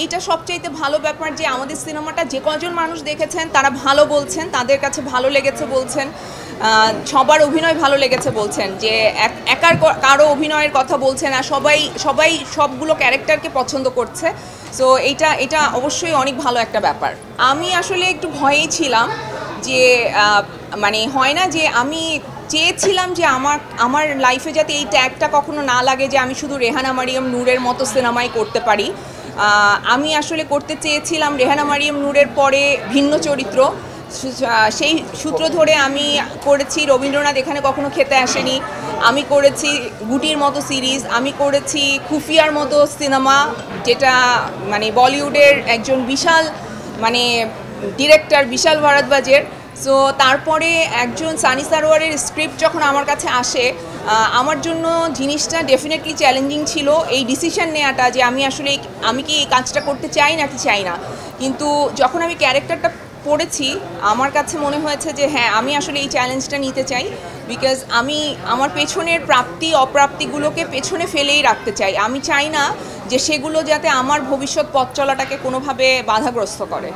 এটা সবচাইতে ভালো ব্যাপার যে আমাদের সিনেমাটা যে কজন মানুষ দেখেছেন তারা ভালো বলছেন, তাদের কাছে ভালো লেগেছে বলছেন, সবার অভিনয় ভালো লেগেছে বলছেন, যে একার কারো অভিনয়ের কথা বলছেন আর সবাই সবাই সবগুলো ক্যারেক্টারকে পছন্দ করছে। সো এটা এটা অবশ্যই অনেক ভালো একটা ব্যাপার। আমি আসলে একটু ভয়েই ছিলাম যে মানে হয় না যে আমি চেয়েছিলাম যে আমার আমার লাইফে যাতে এই ট্যাগটা কখনো না লাগে যে আমি শুধু রেহানা মারিয়াম নূরের মতো সিনেমাই করতে পারি। আমি আসলে করতে চেয়েছিলাম রেহানা মারিয়াম নূরের পরে ভিন্ন চরিত্র। সেই সূত্র ধরে আমি করেছি রবীন্দ্রনাথ এখানে কখনো খেতে আসেনি, আমি করেছি গুটির মতো সিরিজ, আমি করেছি খুফিয়ার মতো সিনেমা, যেটা মানে বলিউডের একজন বিশাল মানে ডিরেক্টর বিশাল ভারদ্বাজের। সো তারপরে একজন সানি সারোয়ারের স্ক্রিপ্ট যখন আমার কাছে আসে, আমার জন্য জিনিসটা ডেফিনেটলি চ্যালেঞ্জিং ছিল এই ডিসিশন নেওয়াটা যে আমি কি এই কাজটা করতে চাই নাকি চাই না। কিন্তু যখন আমি ক্যারেক্টারটা পড়েছি আমার কাছে মনে হয়েছে যে হ্যাঁ, আমি আসলে এই চ্যালেঞ্জটা নিতে চাই, বিকজ আমি আমার পেছনের প্রাপ্তি অপ্রাপ্তিগুলোকে পেছনে ফেলেই রাখতে চাই। আমি চাই না যে সেগুলো যাতে আমার ভবিষ্যৎ পথ চলাটাকে কোনোভাবে বাধাগ্রস্ত করে।